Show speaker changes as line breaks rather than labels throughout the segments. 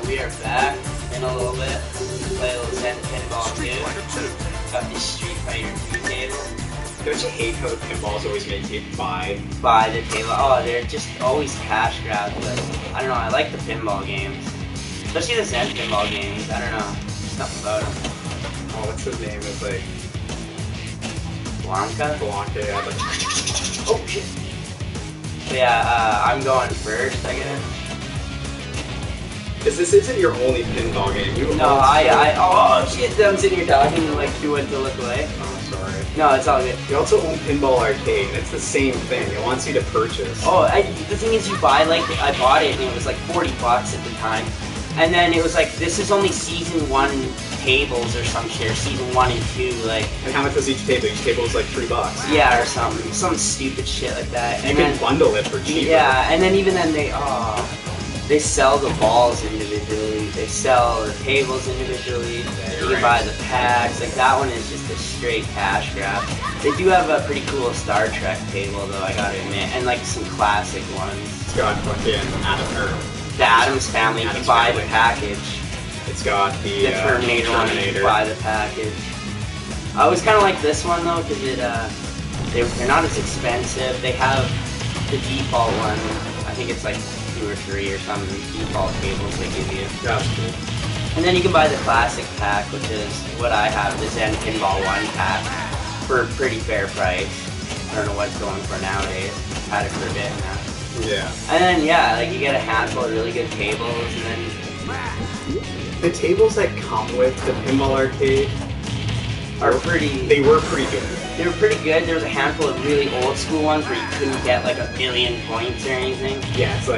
We are back in a little bit. Play a little Zen Pinball too. Got this Street Fighter 2 table.
Don't you hate how the pinballs always make you buy
the table? Oh, they're just always cash grabs, but I don't know, I like the pinball games. Especially the Zen Pinball games, I don't know. There's nothing about them.
Oh, what's his name? It's like
Blanca?
Blanca, yeah, like
Oh shit. So yeah, I'm going first, I guess.
because this isn't your only pinball game. You
No, oh shit, I'm sitting here talking and like you went to look away.
Oh, sorry.
No, it's all good.
You also own Pinball Arcade. It's the same thing. It wants you to purchase.
Oh, the thing is you buy like, I bought it and it was like 40 bucks at the time. And then it was like, this is only season 1 tables or some shit, or season 1 and 2, like.
And how much was each table? Each table was like $3.
Yeah, or something, some stupid shit like that.
You can bundle it for cheaper.
Yeah, and then even then they sell the balls individually, they sell the tables individually,
Yeah,
you can buy the packs, like that one is just a straight cash grab. They do have a pretty cool Star Trek table though, I gotta admit, and like some classic ones.
It's got fucking
The Addams Family, you can buy the package.
It's got the
Terminator one, you can buy the package. I always kind of like this one though, because they're not as expensive. They have the default one, I think it's like 2 or 3 or something, default tables they give you.
That's cool.
And then you can buy the classic pack, which is what I have, the Zen Pinball 1 pack, for a pretty fair price. I don't know what it's going for nowadays. I've had it for a bit now.
Yeah.
And then, yeah, like you get a handful of really good tables, and then...
The tables that come with the Pinball Arcade They were pretty good.
They were pretty good. There was a handful of really old school ones where you couldn't get like 1,000,000 points or anything.
Yeah, it's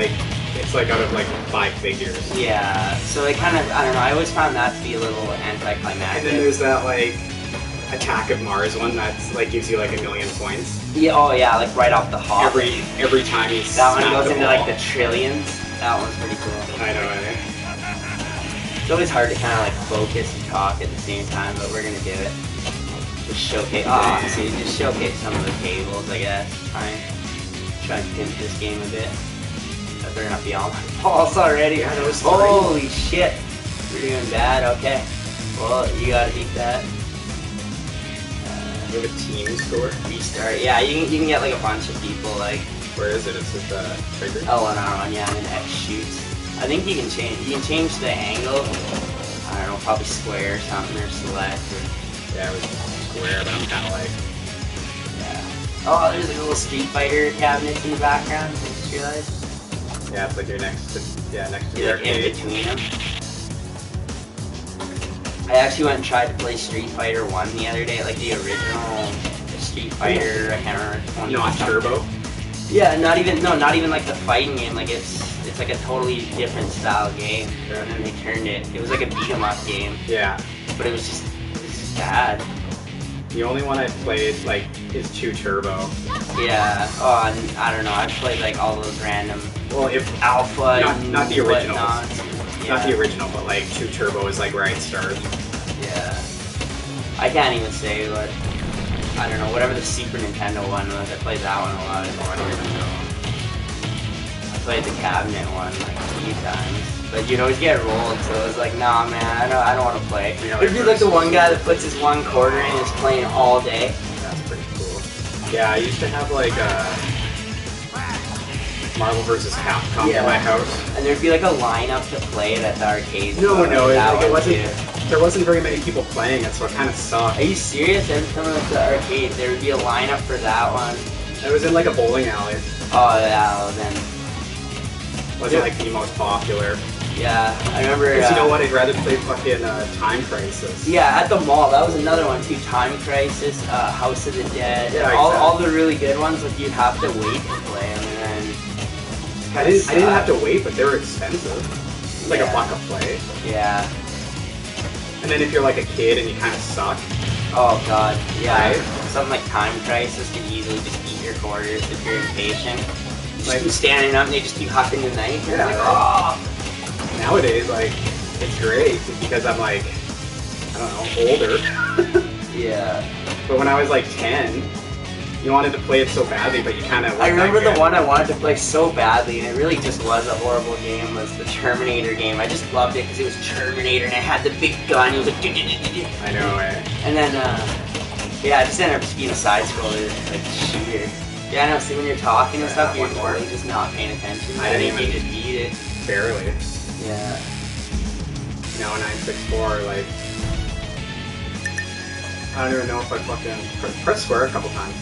like out of like 5 figures.
Yeah, so it kind of, I don't know, I always found that to be a little anticlimactic.
And then there's that like Attack of Mars one that's like gives you like 1,000,000 points.
Yeah, oh yeah, like right off the hop.
Every time you
that one goes into like the trillions. That one's pretty cool.
I know, right?
It's always hard to kind of like focus and talk at the same time, but we're gonna do it. Just showcase, just showcase some of the tables, I guess. Try and pimp this game a bit. I better not be on my balls already.
Yeah, that was 3.
Holy shit, we're doing bad. Okay, well you gotta beat that.
We have a team score.
Restart. Yeah, you can get like a bunch of people. Like
where is it? It's with the trigger.
L and R1, yeah, and then X shoots. I think you can change the angle. I don't know, probably square or something, or select. Or,
yeah, it was square, but I'm kind of like.
Yeah. Oh, there's like a little Street Fighter cabinet in the background. I just realized.
Yeah, it's like you're next to the
like
arcade.
in between them. I actually went and tried to play Street Fighter 1 the other day, like the original Street Fighter. I can't remember. 20
Not Turbo.
Yeah, not even like the fighting game. Like it's like a totally different style game.
Yeah.
And then they turned it. It was like a beat 'em up game.
Yeah.
But it was just bad.
The only one I've played like is 2 Turbo.
Yeah. Oh, and I don't know. I've played like all those random.
Well, if
Alpha.
not the original.
Yeah.
Not the original, but like 2 Turbo is like where I'd start.
Yeah. I can't even say what. I don't know. Whatever the Super Nintendo one was, I played that one a lot. I played the cabinet one like a few times. But you'd always get rolled, so it was like, nah, man, I don't want to play. It'd be like the one guy that puts his 1 quarter in and is playing all day.
That's pretty cool. Yeah, I used to have like Marvel vs. Capcom in my house.
And there'd be like a lineup to play it at the arcade.
No, it wasn't.
Too.
There wasn't very many people playing it, so it kind of sucked.
Are you serious? Every time I went to the arcade, there would be a lineup for that one.
It was in like a bowling alley.
Oh yeah, well then.
Wasn't like the most popular.
Yeah, I remember.
Because you know what? I'd rather play fucking Time Crisis.
Yeah, at the mall, that was another one too. Time Crisis, House of the Dead,
yeah,
all the really good ones. Like you'd have to wait to play them, and then
I didn't have to wait, but they were expensive. It's like $1 a play.
Yeah.
And then if you're like a kid and you kind of suck.
Oh god, yeah.
Right?
Something like Time Crisis could easily just eat your quarters if you're impatient. Just
Like
keep standing up and they just keep hucking the knife.
Yeah,
like,
right. Nowadays, like, it's great because I'm like, I don't know, older.
Yeah.
But when I was like 10, You wanted to play it so badly, but you kind of...
I remember the one I wanted to play so badly, and it really just was a horrible game, was the Terminator game. I just loved it because it was Terminator, and it had the big gun. It was like...
I know, eh?
And then, yeah, I just ended up just being a side-scroller, like, shooter. Yeah, I know, see, when you're talking and stuff, you're totally just not paying attention.
I didn't even...
You just beat it.
Barely.
Yeah.
Now 964, like... I don't even know if I fucking... Press square a couple times.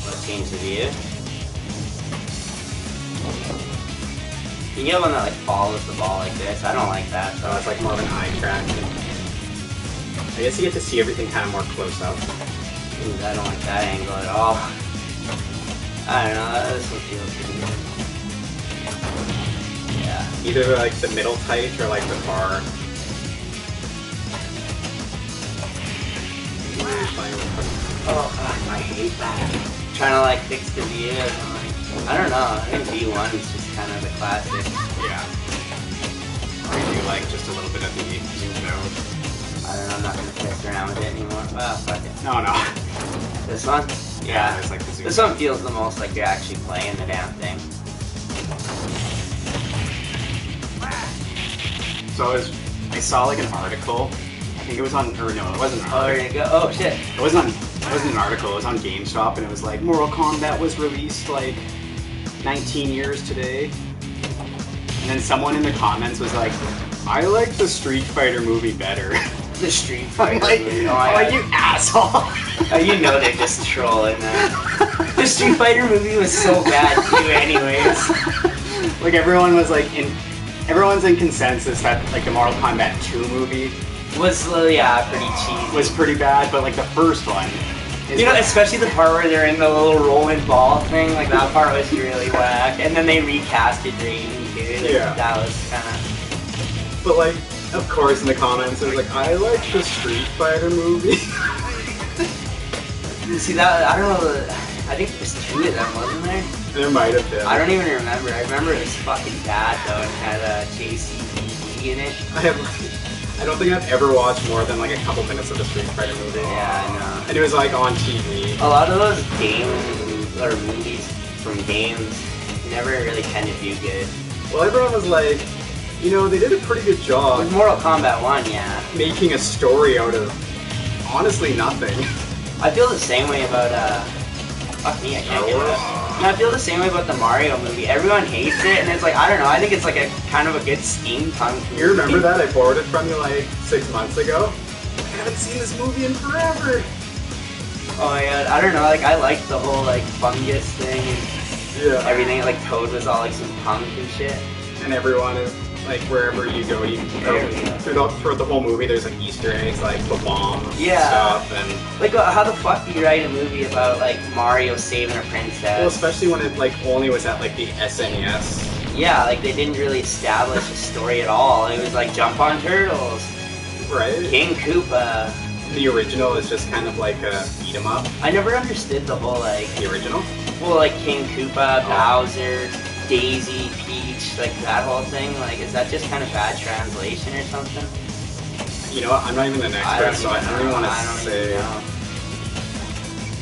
Let's change the view. You get one that like follows the ball like this. I don't like that.
So it's like more of an eye track. I guess you get to see everything kind of more close up.
Ooh, I don't like that angle at all. I don't know. This one feels pretty good. Yeah.
Either like the middle tight or like the far.
Oh, I hate that. Trying to like fix the view. Like, I don't know. I think V1 is just kind of the classic.
Yeah. Or you do like just a little bit of the zoomed out.
I don't know. I'm not gonna mess around with it anymore. Well, fuck it.
No.
This one? Yeah.
There's like the zoom.
This one feels the most like you're actually playing the damn thing.
So I saw like an article. I think it was on, or no, it wasn't an article.
Oh, there you go. Oh shit.
It wasn't an article, it was on GameStop, and it was like, Mortal Kombat was released like 19 years today. And then someone in the comments was like, I like the Street Fighter movie better.
The Street Fighter movie?
Oh, you asshole!
You know they're just trolling that. The Street Fighter movie was so bad too anyways.
Like everyone was like, everyone's in consensus that like the Mortal Kombat 2 movie
was, yeah, pretty cheesy.
Was pretty bad, but like the first one.
You know, especially the part where they're in the little rolling ball thing, like that part was really whack. And then they recasted Raiden too. Like,
yeah.
That was kind of...
But like, of course in the comments it was like, I like the Street Fighter movie.
See that, I don't know, I think there's 2 of them, wasn't there?
There might have been.
I don't even remember. I remember it was fucking bad though, and had JCVD in it.
I don't think I've ever watched more than like a couple minutes of the Street Fighter movie.
Yeah, I know.
And it was like on TV.
A lot of those games or movies from games never really tend to do good.
Well, everyone was like, you know, they did a pretty good job.
With Mortal Kombat 1, yeah.
Making a story out of honestly nothing.
I feel the same way about fuck me, I can't get it up. And I feel the same way about the Mario movie. Everyone hates it, and it's like, I don't know, I think it's like a kind of a good steampunk movie.
You remember that? I borrowed it from you like 6 months ago? I haven't seen this movie in forever.
Oh my god, I don't know, like I liked the whole like fungus thing and everything, like Toad was all like some punk and shit.
And everyone is like wherever you go, throughout the whole movie there's like Easter eggs like the bomb stuff and
like how the fuck do you write a movie about like Mario saving a princess?
Well, especially when it like only was at like the SNES.
Yeah, like they didn't really establish a story at all. It was like jump on turtles.
Right.
King Koopa.
The original is just kind of like a beat 'em up.
I never understood the whole like
the original.
Well, like King Koopa, Bowser, Daisy, Peach, like that whole thing. Like, is that just kind of bad translation or something?
You know what? I'm not even an expert, so I don't even want to say.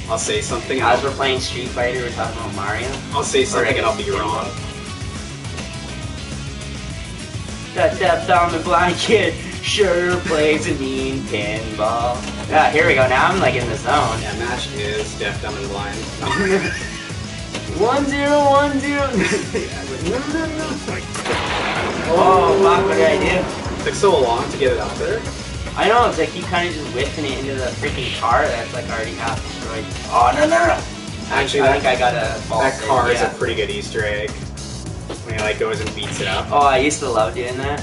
I'll say something.
As we're playing Street Fighter, we're talking about Mario.
I'll say something and I'll be wrong.
That dumb and blind kid sure plays a mean pinball. Yeah, here we go. Now I'm like in the zone.
Yeah, Mash is deaf, dumb, and blind.
1-0, 1-0. Oh, fuck, what did I do?
It took so long to get it out there.
I know, it's like you kind of just whipping it into the freaking car that's like already half destroyed. Oh, no.
Actually,
I think I got a false
that car is a pretty good Easter egg. When he like goes and beats it up.
Oh, I used to love doing that.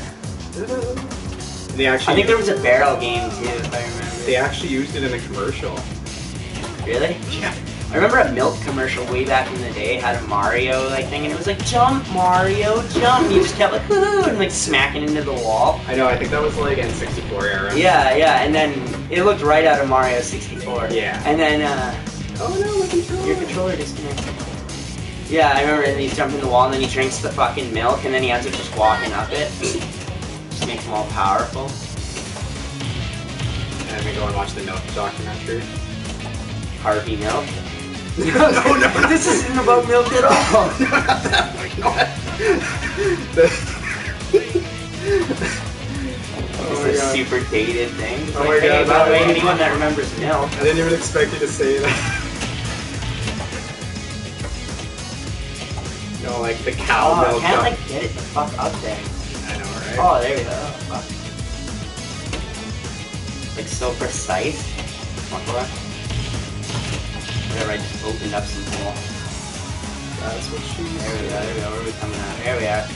I
think there was a barrel game too, if I remember.
They actually used it in a commercial.
Really?
Yeah.
I remember a milk commercial way back in the day had a Mario like thing, and it was like, jump Mario, jump! And you just kept like, woo, and like smacking into the wall.
I know, I think that was like N64 era.
Yeah, and then it looked right out of Mario 64.
Yeah.
And then,
oh no, my controller.
Your controller disconnected. Yeah, I remember, and he's jumping the wall, and then he drinks the fucking milk, and then he ends up just walking up it. Just makes him all powerful.
And we go and watch the Milk documentary.
Harvey Milk.
No.
This isn't about milk at all.
Oh
It's
my
a
God.
super dated thing. It's
Oh
like,
my
hey,
God,
by the way,
no.
anyone that remembers milk.
I didn't even expect you to say that. No, like the cow
Oh, I
milk.
can't like get it the fuck up there.
I know, right?
Oh, there we go. Oh, fuck. Like so precise. Whatever, I just opened up some hole.
That's what she
There we go,
said.
there we go. Where are we coming out? There we are.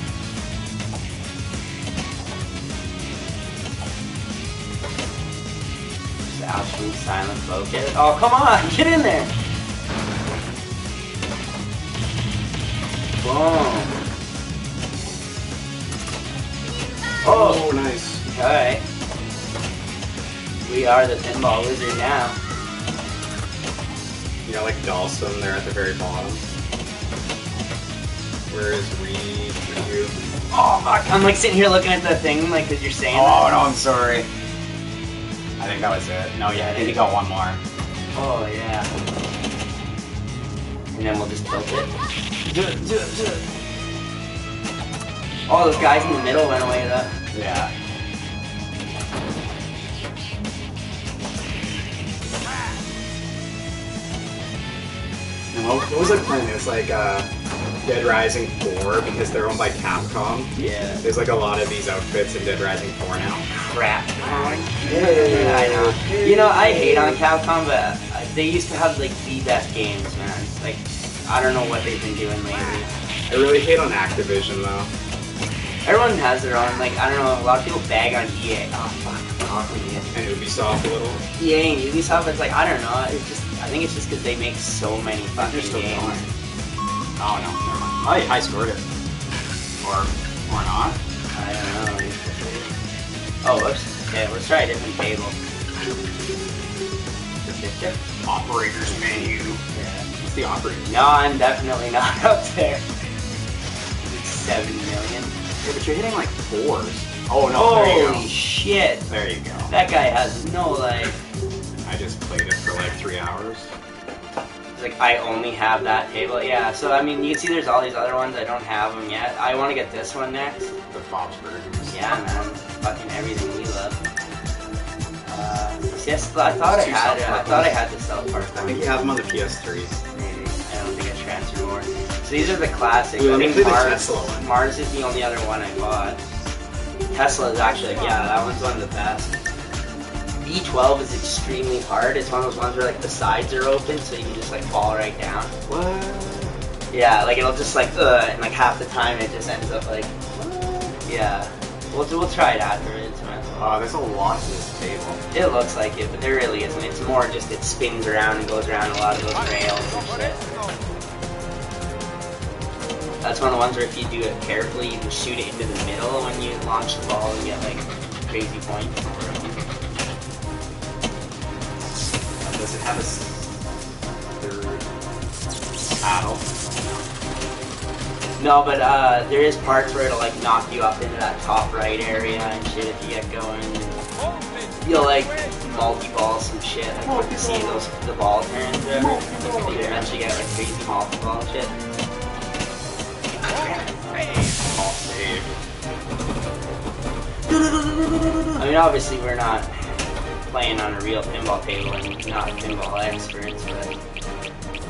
Just absolute silent focus. Oh, come on! Get in there! Boom.
Oh, nice.
Alright. We are the pinball wizard now.
You got like Dalsum there at the very bottom. Where is Reed for you?
Oh, fuck. I'm like sitting here looking at the thing, like, cause you're saying
Oh
that.
no, I'm sorry. I think that was it. No, yeah, I think you got one more.
Oh, yeah. And then we'll just tilt it. Do it, do it, do it. Oh, those guys in the middle went away with that.
Yeah. And what was I playing? It was like Dead Rising 4 because they're owned by Capcom.
Yeah.
There's like a lot of these outfits in Dead Rising 4 now.
Crap. Yeah, I know. You know, I hate on Capcom, but they used to have like the best games, man. Like, I don't know what they've been doing lately.
I really hate on Activision though.
Everyone has their own, like, I don't know, a lot of people bag on EA. Oh, fuck, I'm off on EA.
And Ubisoft a little.
EA and Ubisoft, it's like, I don't know, it's just, I think it's just because they make so many
They're
fucking
still
games.
going. Oh no, never mind. Oh, yeah, I scored it. Or not.
I don't know. Oh, whoops. Okay, let's try a different table.
Operator's menu.
Yeah.
What's the operator?
No, I'm definitely not up there. It's 7 million.
Yeah, but you're hitting like 4s. Oh no, there you
Holy
go.
shit.
There you go.
That guy has no life.
I just played it for like 3 hours.
It's like, I only have that table. Yeah, so I mean, you can see there's all these other ones. I don't have them yet. I want to get this one next.
The Bob's Burgers.
Yeah, man. Fucking everything we love. Yes, I thought I had it. I thought I had the South Park
I
one.
think you have them on the PS3.
Maybe. I don't think I transferred more. So these are the classics.
Ooh,
I
let me
think
play the
Mars,
Tesla one.
Mars is the only other one I bought. Tesla is actually, yeah, that one's one of the best. B12 is extremely hard. It's one of those ones where like the sides are open, so you can just like fall right down.
What?
Yeah, like it'll just like and like half the time it just ends up like, yeah. We'll try it afterwards, man.
Oh, there's a lot to this table.
It looks like it, but there really isn't. It's more just it spins around and goes around a lot of those rails and shit. That's one of the ones where if you do it carefully, you can shoot it into the middle when you launch the ball and get like crazy points.
Does it have a third paddle?
No, but there is parts where it'll like knock you up into that top right area and shit if you get going. You'll like multi-ball some shit, like when you see the ball turns or whatever. You eventually get like crazy multi-ball shit.
All save.
I mean, obviously we're not playing on a real pinball table and not pinball experts, but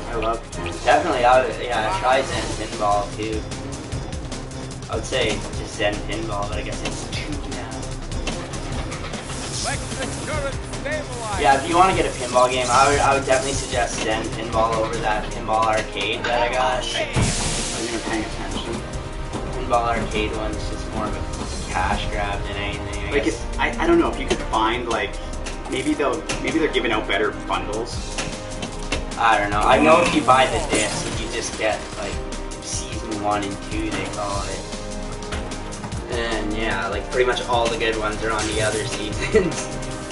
I love
definitely, try Zen Pinball too. I would say just Zen Pinball, but I guess it's 2 now. Yeah, if you want to get a pinball game, I would definitely suggest Zen Pinball over that Pinball Arcade that I got.
Are you even paying attention?
Pinball Arcade one's just more of a cash grab than anything. I
Like,
guess.
I don't know if you could find like maybe they're giving out better bundles.
I don't know. I know if you buy the disc, you just get like season 1 and 2, they call it. And yeah, like pretty much all the good ones are on the other seasons.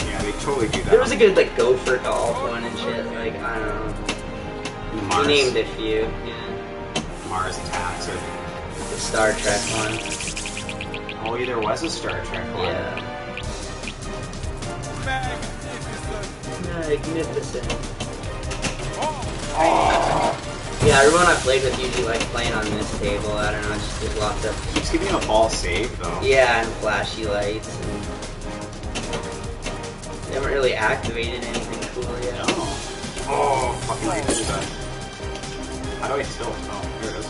Yeah, they totally do that.
There was a good like Gopher Golf one and shit. Like I don't know.
Mars,
We named a few. Yeah.
Mars Attacks. Or,
The Star Trek one.
oh, yeah, there was a Star Trek one.
Yeah. Magnificent. Yeah, everyone I played with usually likes playing on this table. I don't know, it's just lots of...
Keeps giving you a ball save, though.
Yeah, and flashy lights. And... They haven't really activated anything cool yet.
No. Oh, fucking I did that. How do I tilt? Oh, here it is.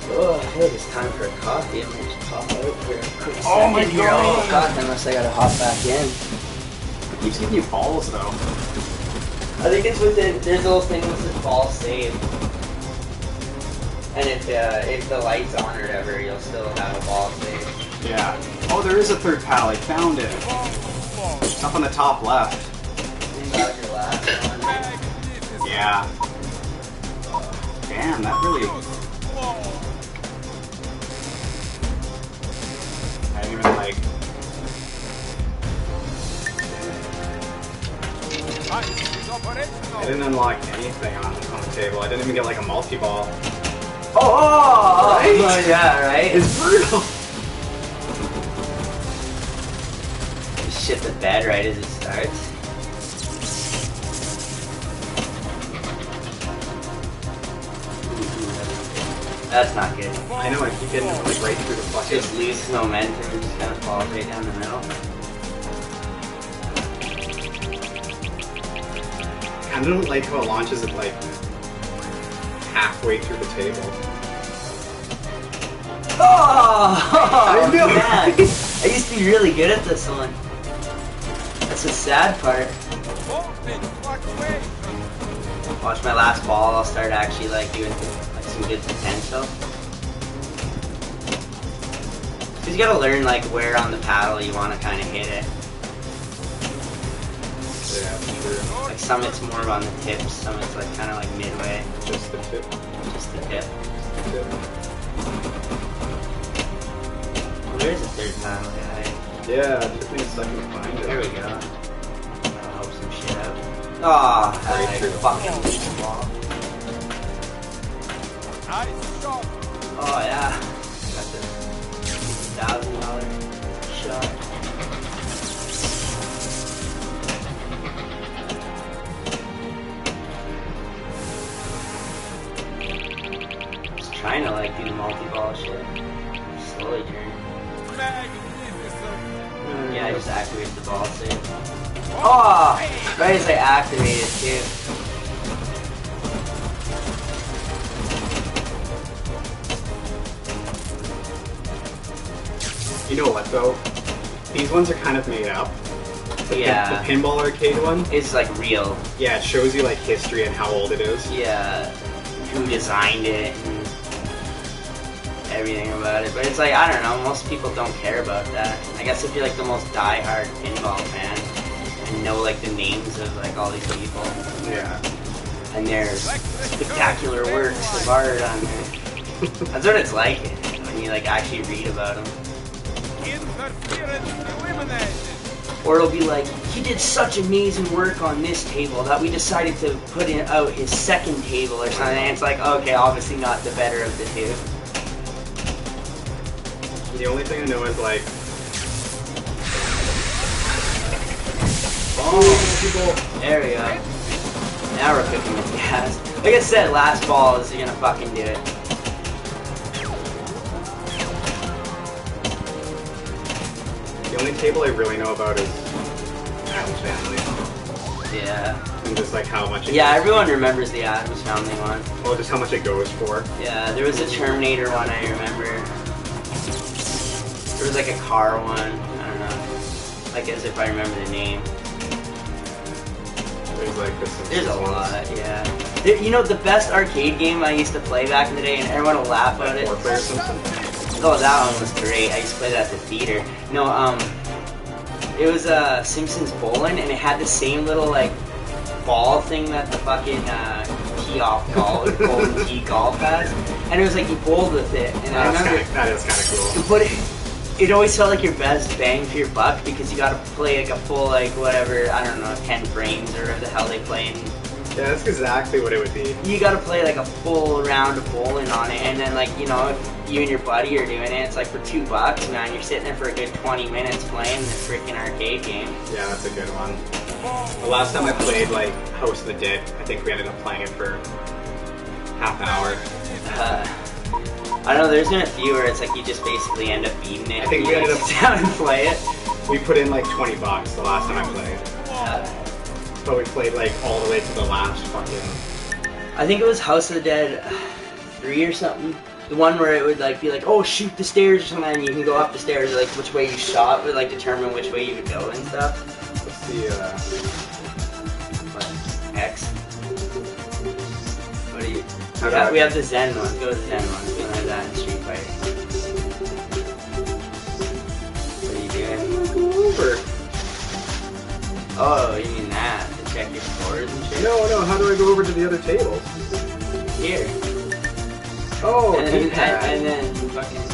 Oh, I feel like it's time for a coffee. I might just pop out for a quick second.
Oh my
Here.
God.
Oh god, unless I gotta hop back in.
It keeps giving you balls, though.
I think it's within, there's a little thing with the ball save. And if the light's on or whatever, you'll still have a ball save.
Yeah. Oh, there is a third paddle. I found it. It's up on the top left.
I think that was your last one.
Yeah. Damn, that really... I didn't even like... I didn't unlock anything on the table. I didn't even get like a multi-ball.
Oh,
right?
Oh, yeah, right?
It's brutal.
You shit the bed right as it starts. That's not good.
I know, I keep getting like right through the fucking...
Just loses momentum and just kind of falls right down the middle.
I don't like how it launches it like halfway through the table.
Oh,
I knew
man. I used to be really good at this one. That's the sad part. Watch my last ball, I'll start actually like doing like some good potential. Cause you gotta learn like where on the paddle you want to kind of hit it.
Yeah, true.
Like some it's more on the tips, some it's like kind of like midway.
Just the tip.
Just the tip.
Tip.
Well, there's a third paddle guy.
Yeah, it took me a second to find it.
There we go. That'll help some shit out. Aw, oh,
Right
I
through the
fucking ball. Oh yeah. Got the $1,000 shot. Just trying to like do the multi-ball shit. Slowly turn. Yeah, I just activated the ball save. Oh! Right as I activated it too.
You know what though? These ones are kind of made up.
Yeah.
The pinball arcade one?
It's like real.
Yeah, it shows you like history and how old it is.
Yeah. Who designed it and everything about it. But it's like, I don't know, most people don't care about that. I guess if you're like the most die-hard pinball fan and know like the names of like all these people.
Yeah.
And their spectacular works of art on there. That's what it's like when you like actually read about them. Or it'll be like, he did such amazing work on this table that we decided to put out his second table or something. And it's like, okay, obviously not the better of the two.
The only thing I know is like...
Oh, there we go. Now we're cooking with gas. Like I said, last ball is gonna fucking do it.
The only table I really know about is Adam's Family.
Yeah.
And just like how much it
Yeah,
goes.
everyone remembers the Addams Family one.
Well, just how much it goes for.
Yeah, there was a Terminator one I remember. There was like a car one. I don't know. Like as if I remember the name.
There's like this.
There's a lot, yeah. There, you know, the best arcade game I used to play back in the day, and everyone will laugh at it.
4-player Simpson.
Oh, that one was great. I used to play that at the theater. No, it was Simpsons Bowling, and it had the same little like ball thing that the fucking tee off golf, golden tee golf has, and it was like you bowled with it. And I remember
That is kind of cool.
but it always felt like your best bang for your buck because you got to play like a full like whatever, I don't know, 10 frames or whatever the hell they play. And
Yeah, that's exactly what it would be.
you got to play like a full round of bowling on it, and then like, you know, if you and your buddy are doing it, it's like for $2, man, you're sitting there for a good 20 minutes playing this freaking arcade game.
Yeah, that's a good one. The last time I played like House of the Dead, I think we ended up playing it for half an hour.
I don't know, there's been a few where it's like you just basically end up beating it.
I think we ended up down and play it. We put in like $20 the last time I played. But we played like all the way to the last fucking...
I think it was House of the Dead 3 or something. The one where it would like be like, oh shoot the stairs or something, and you can go up the stairs, or like which way you shot would like determine which way you would go and stuff.
Let's see,
what? X. What do you... We have the Zen one. Go with the Zen one. We don't have that in Street Fighter. What are you doing?
Go over.
Oh, you mean that? To check your scores and shit?
No, how do I go over to the other tables?
Here.
Oh,
and
D-pad.
And then fucking...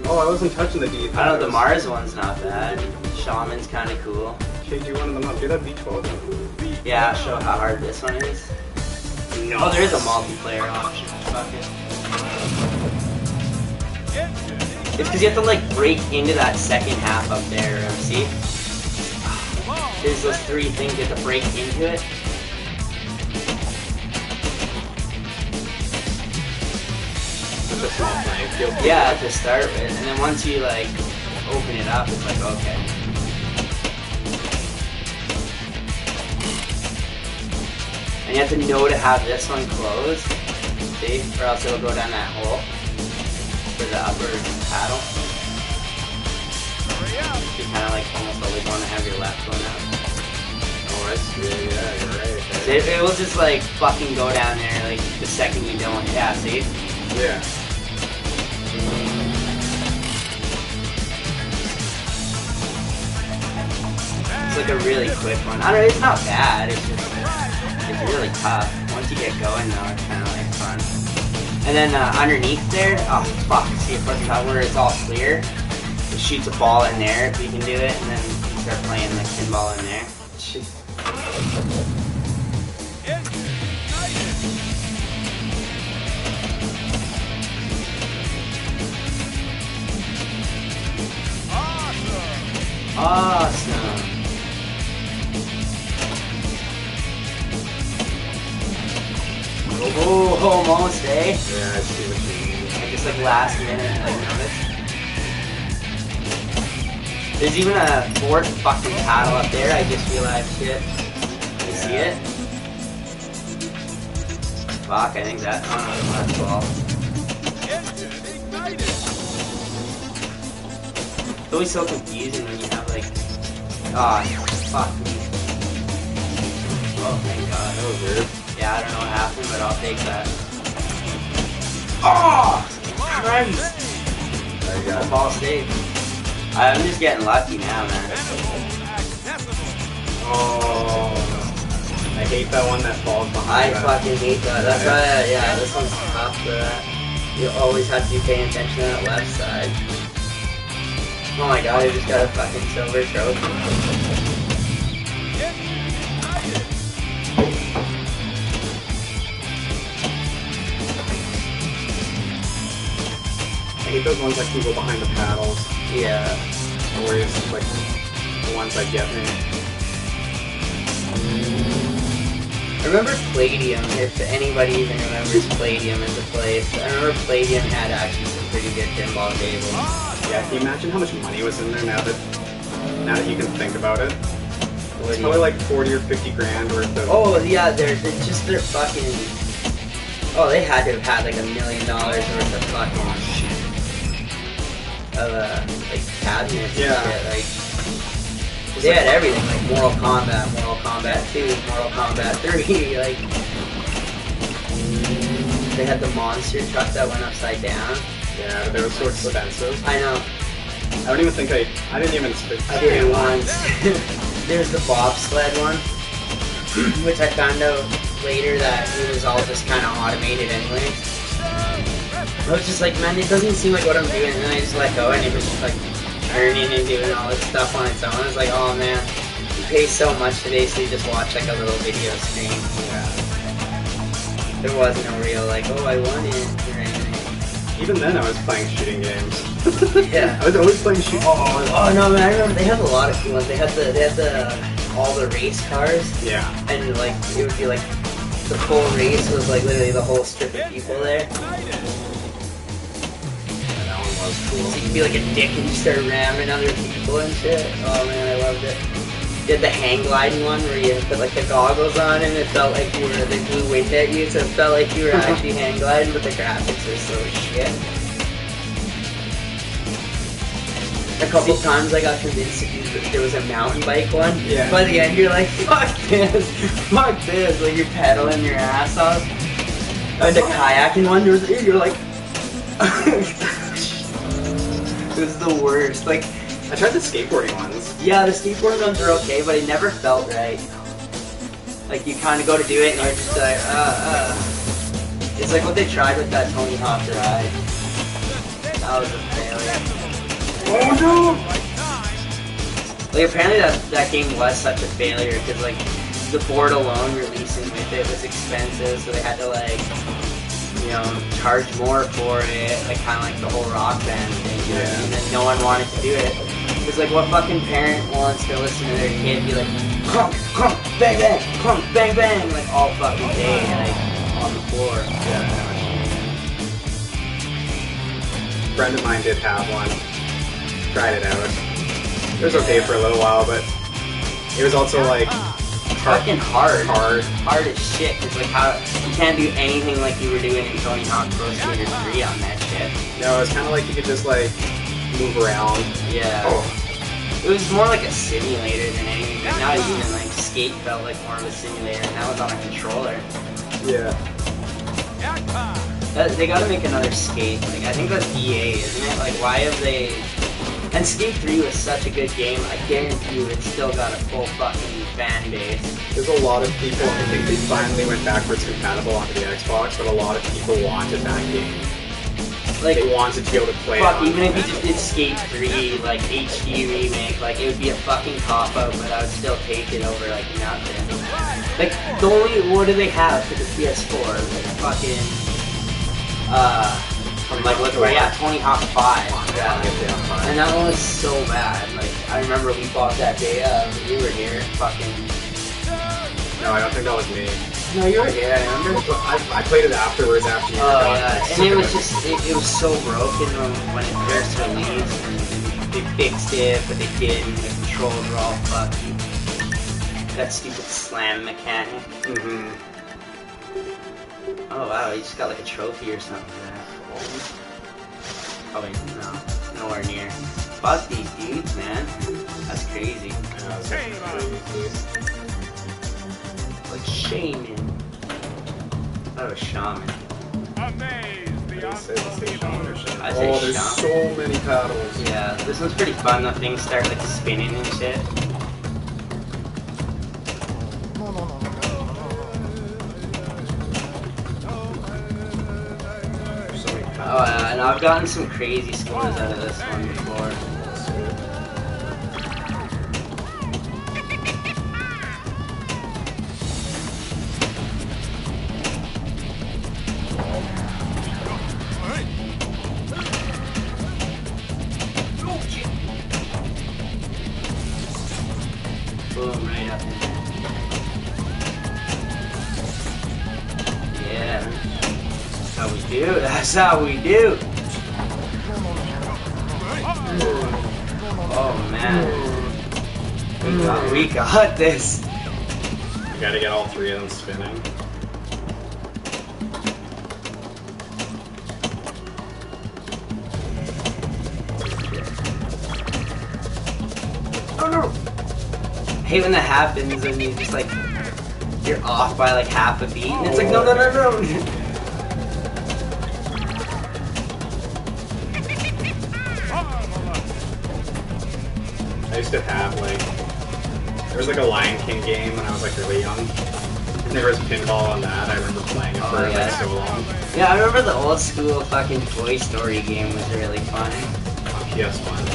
Oh, I wasn't touching the D-pad.
I don't know, the Mars one's not bad. Shaman's kinda cool.
Okay, do one of them up. Do that B12 one.
Yeah, I'll show how hard this one is.
No.
Oh, there is a multiplayer option. Fuck it. It's because you have to like break into that second half up there, see? There's those 3 things you have to break into it.
It's a small playing field.
Yeah, to start with, and then once you like open it up, it's like okay. And you have to know to have this one closed, see, or else it'll go down that hole for the upper paddle. You kind of like almost always want to have your left one out.
Oh, I see. Yeah, you're right.
So it will just like fucking go down there like the second you don't. Yeah, see?
Yeah.
It's like a really quick one. I don't know, it's not bad, it's just, it's really tough. Once you get going though, it's kind of like fun. And then underneath there, oh fuck, see a quick shot where it's all clear. It shoots a ball in there if you can do it, and then you start playing like pinball in there. Jeez. Awesome. Oh, almost, eh?
Yeah, I see what you mean.
Like just like last minute, like notice. There's even a 4th fucking paddle up there. I just realized shit. You see it? Fuck, I think that's on the last ball. It's always so confusing when you have like, fuck me. Oh thank god.
That was weird.
Yeah, I don't know what happened, but I'll take that. Oh! Christ!
There you go.
Ball stayed. I'm just getting lucky now, man.
Oh, I hate that one that falls behind.
I
that.
fucking hate that. That's why, yeah, this one's tough for that. You always have to be paying attention to that left side. Oh my god, I just got a fucking silver trophy.
I hate those ones that can go behind the paddles.
Yeah.
Always like the ones that get me.
I remember Palladium, if anybody even remembers Palladium as a place. I remember Palladium had actually some pretty good pinball tables.
Yeah, can you imagine how much money was in there now that you can think about it?
What
It's
do
probably
you-
like 40 or 50 grand worth of...
Oh yeah, they're just their fucking. Oh, they had to have had like $1 million worth of fucking like cabinets
Yeah.
and shit. Like they had everything, like Mortal Kombat 2, Mortal Kombat 3. Like they had the monster truck that went upside down.
Yeah, they were so expensive.
I know.
I don't even think I didn't even
I did it once. There's the bobsled one, which I found out later that it was all just kind of automated anyway. I was just like, man, it doesn't seem like what I'm doing, and then I just let go, and it was just like turning and doing all this stuff on its own. I was like, oh man, you pay so much to basically just watch like a little video screen.
Yeah.
There was no real like, oh, I won it or anything.
Even then, I was playing shooting games.
Yeah.
I was always playing shooting.
Oh no, man! I remember they had a lot of cool ones. They had the all the race cars.
Yeah.
And like it would be like the full race was like literally the whole strip of people there.
Yeah, that one was cool.
So you could be like a dick and just start ramming other people and shit. Oh man, I loved it. You had the hang gliding one where you put like the goggles on and it felt like they blew wind at you, so it felt like you were actually hang gliding, but the graphics were so shit. A couple times I got convinced to do that there was a mountain bike one.
Yeah.
By the end you're like, fuck this, fuck this. Like you're pedaling your ass off. And the kayaking one, you're like, it was the worst. Like,
I tried the skateboarding ones.
yeah, the skateboard ones are okay, but it never felt right. Like you kind of go to do it and you're just like, It's like what they tried with that Tony Hawk ride. That was a failure.
Oh no!
Like apparently that game was such a failure because like the board alone releasing with it was expensive, so they had to like, you know, charge more for it, like kind of like the whole Rock Band thing. You know what I mean? And then no one wanted to do it. It's like what fucking parent wants to listen to their kid be like, clunk, clunk, bang, bang, clunk, bang, bang, like all fucking day, like on the floor.
Yeah. A friend of mine did have one. Tried it out. It was okay for a little while, but it was also like
Fucking hard.
Hard.
Hard as shit. It's like how you can't do anything like you were doing in Tony Hawk Pro Skater 3 on that shit.
No, it was kind of like you could just like move around.
Yeah.
Oh.
It was more like a simulator than anything, but not even like Skate felt like more of a simulator, and that was on a controller.
Yeah.
They gotta make another Skate. Like I think that's EA, isn't it? Like why have they? And Skate 3 was such a good game. I guarantee you, it's still got a full fucking fan base.
There's a lot of people. I think they finally went backwards compatible onto the Xbox, but a lot of people wanted that game.
Like
They wanted to be able to play
fuck,
it.
even if you just did Skate 3 like HD remake, like it would be a fucking cop out, but I would still take it over like nothing. Like the only what do they have for the PS4? Like fucking like what? Yeah, Tony Hawk 5. Yeah. And that one was so bad. Like I remember we bought that day when you were here. Fucking.
No, I don't think that was me.
No, you were here. I remember.
I played it afterwards after you.
Oh yeah, and it was just it was so broken when it first released. And they fixed it, but they didn't. The controls were all fucky. That stupid slam mechanic.
Mm-hmm.
Oh wow, he just got like a trophy or something for that. Probably no, nowhere near. Fuck these dudes, man. That's crazy. Like shaman. I was shaman. I said
There's
shaman.
so many paddles.
Yeah, this one's pretty fun. The things start like spinning and shit. Oh yeah, and I've gotten some crazy scores out of this one before. Boom, right up in there. Yeah. That's how we do. That's how we do. Oh man. We got this.
You gotta get all three of them spinning.
Oh no. I hate when that happens and you just like you're off by like half a beat and it's like no.
I used to have like, there was like a Lion King game when I was like really young. And there was pinball on that. I remember playing it for like so long.
Yeah, I remember the old school fucking Toy Story game was really fun.
On PS1.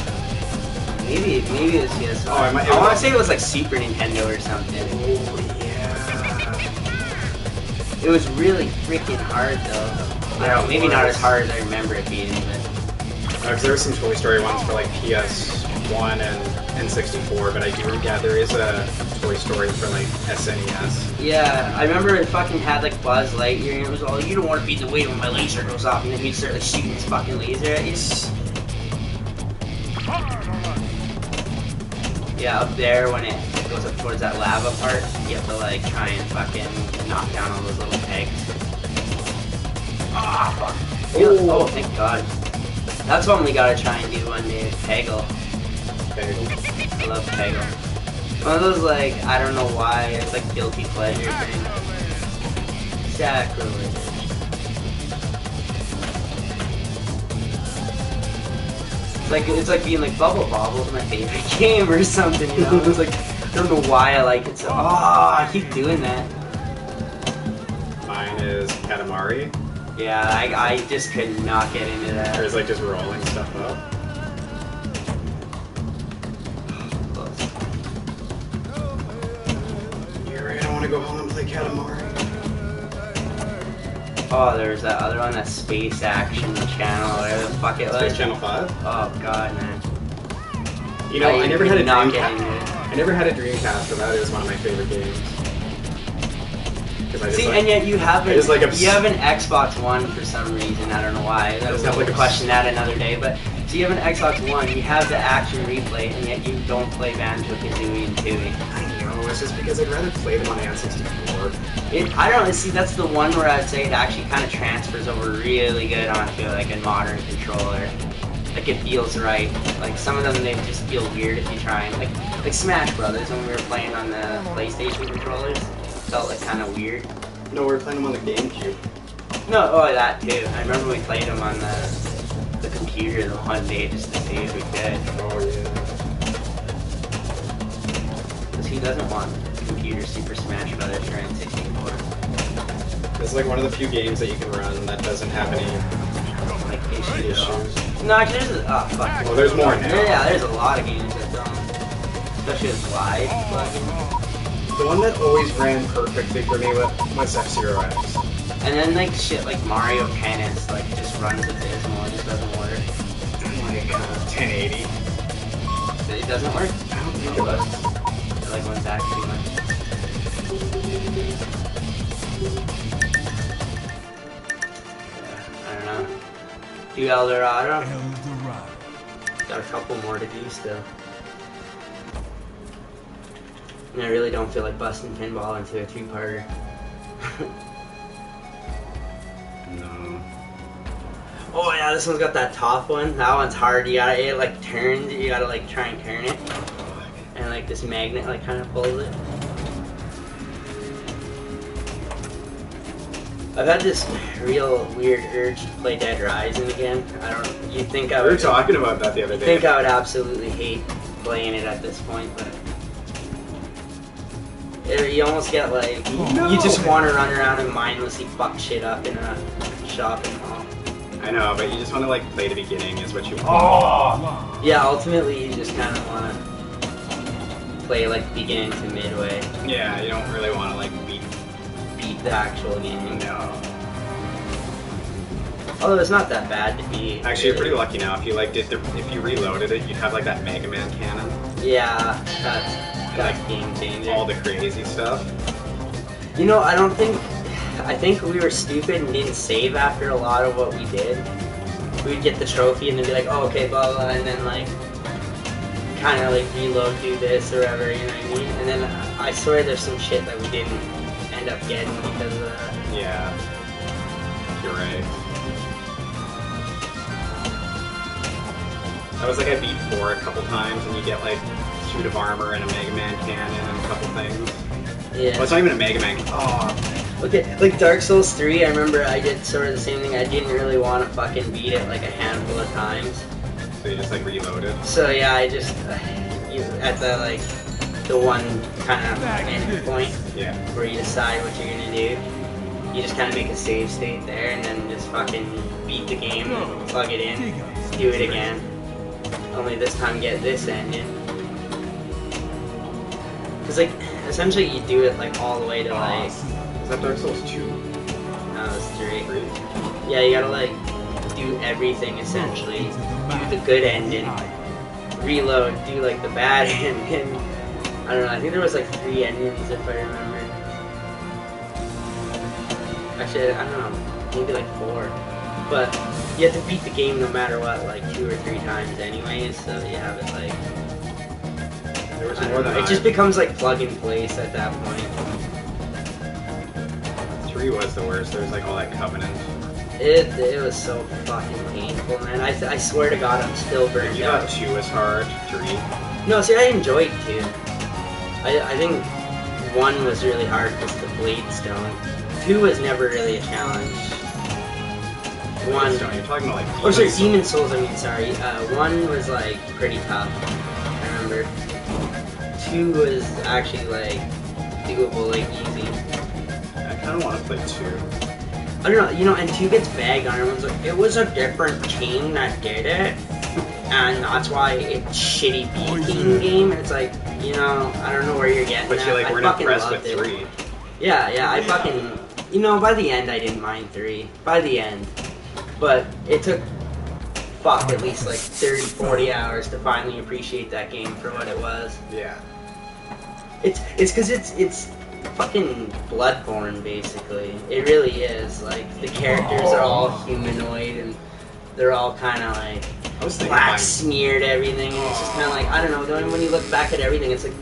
Maybe it was PS1.
Oh,
I want to say it was like Super Nintendo or something.
Oh yeah.
It was really freaking hard though.
Yeah,
Maybe not as hard as I remember it being, but
Because there were some Toy Story ones for like PS1 and N64, but I do. Yeah, there is a Toy Story for like SNES.
Yeah, I remember it fucking had like Buzz Lightyear, and it was all, you don't want to beat the weight when my laser goes off, and then he'd start like shooting his fucking laser at you. Yeah, up there when it goes up towards that lava part, you have to like try and fucking knock down all those little pegs. Ah, fuck. Oh, thank God. That's one we gotta try and do one day, Peggle. I love Peggle. One of those like, I don't know why, it's like guilty pleasure thing. Sacrilege. It's like being like Bubble Bobble's my favorite game or something, you know? It's like, I don't know why I like it so. Oh, I keep doing that.
Mine is Katamari.
Yeah, I just could not get into that.
Or is like just rolling stuff up. You're right, I want to go home and play Katamari.
Oh, there's that other one, that Space Action Channel, whatever the fuck it was.
Space Channel 5?
Oh god, man.
You know, I never had a
Dreamcast.
I never had a Dreamcast, but that is one of my favorite games.
See, and yet you have an
Xbox
One for some reason. I don't know why.
I just have
We'll question that another day. But so you have an Xbox One, you have the action replay, and yet you don't play Banjo-Kazooie and Tooie.
I know, it's just because I'd rather play them on the N64.
I don't know. See, that's the one where I'd say it actually kind of transfers over really good onto like a modern controller. Like it feels right. Like some of them, they just feel weird if you try and like Smash Brothers when we were playing on the PlayStation controllers. Felt like kind of weird.
No, we were playing them on the GameCube.
No, oh, that too. I remember we played them on the computer the one day just to see if we could.
Oh yeah.
Because who doesn't want computer Super Smash Brothers for N64?
It's like one of the few games that you can run that doesn't have any
like issues. No, actually, there's fuck.
Well, there's more now.
Yeah, there's a lot of games that don't. Especially with live plugins.
The one that always ran perfectly for me was F-Zero X.
And then like shit like Mario Tennis like just runs abysmal, it just doesn't work.
Like 1080.
It doesn't work?
I don't think it does.
It like went back too much. Yeah, I don't know. Do Eldorado? Got a couple more to do still. And I really don't feel like busting pinball into a two-parter.
No.
Oh yeah, this one's got that top one. That one's hard. It like turns. You gotta like try and turn it. And like this magnet like kind of pulls it. I've had this real weird urge to play Dead Rising again. I don't. You think I would?
We were talking about that the other day.
I think I would absolutely hate playing it at this point, but. You almost get like, you just want to run around and mindlessly fuck shit up in a shopping mall.
I know, but you just want to like play the beginning is what you want.
Oh! Yeah, ultimately you just kind of want to play like beginning to midway.
Yeah, you don't really want to like beat
the actual game.
No.
Although it's not that bad to beat.
Actually, you're pretty lucky now. If you like if you reloaded it, you'd have like that Mega Man cannon.
Yeah, that's game changer.
All the crazy stuff.
You know, I think we were stupid and didn't save after a lot of what we did. We'd get the trophy and then be like, oh, okay, blah, blah, and then like, kind of like reload, do this or whatever, you know what I mean? And then I swear there's some shit that we didn't end up getting because of that.
Yeah, you're right. I was like, I beat 4 a couple times and you get like suit of armor and a Mega Man cannon and a couple things.
Yeah.
Well, it's not even a Mega Man.
Oh. Okay, like Dark Souls 3, I remember I did sort of the same thing. I didn't really want to fucking beat it like a handful of times.
So you just like reloaded?
So yeah, I just, at the like, the one kind of end point where you decide what you're gonna do, you just kind of make a save state there and then just fucking beat the game, plug it in, do it again. Only this time get this ending. Cause like, essentially you do it like all the way to like...
Is that Dark Souls 2?
No, it's 3. Yeah, you gotta like, do everything essentially. Do the good ending. reload, do like the bad ending. I don't know, I think there was like 3 endings if I remember. Actually, I don't know, maybe like 4. But you have to beat the game no matter what, like 2 or 3 times anyways, so you have it like...
There was
I
more
don't know,
than
it just becomes like plug and place at that point.
3 was the worst. There was like all that Covenant.
It was so fucking painful, man. I swear to God, I'm still burned
You
out.
thought 2 was hard, 3?
No, see, I enjoyed 2. I think 1 was really hard because the blade stone. 2 was never really a challenge. 1.
You're talking about like.
Oh, sorry, Demon Souls. I mean, sorry. 1 was like pretty tough. I remember. 2 was actually like doable, like easy.
I kind of want to play 2.
I don't know, you know, and 2 gets bagged on. Everyone's like, it was a different team that did it, and that's why it's shitty beating game. And it's like, you know, I don't know where you're getting
But
at.
you like
I
weren't
fucking
impressed
loved
with
it.
3.
Yeah, I fucking, you know, by the end I didn't mind 3. By the end. But it took, at least like 30, 40 hours to finally appreciate that game for what it was.
Yeah.
It's because it's fucking Bloodborne, basically. It really is. Like, the characters are all humanoid, and they're all kind of like
I was thinking
black smeared everything, and it's just kind of like, I don't know, then when you look back at everything, it's like,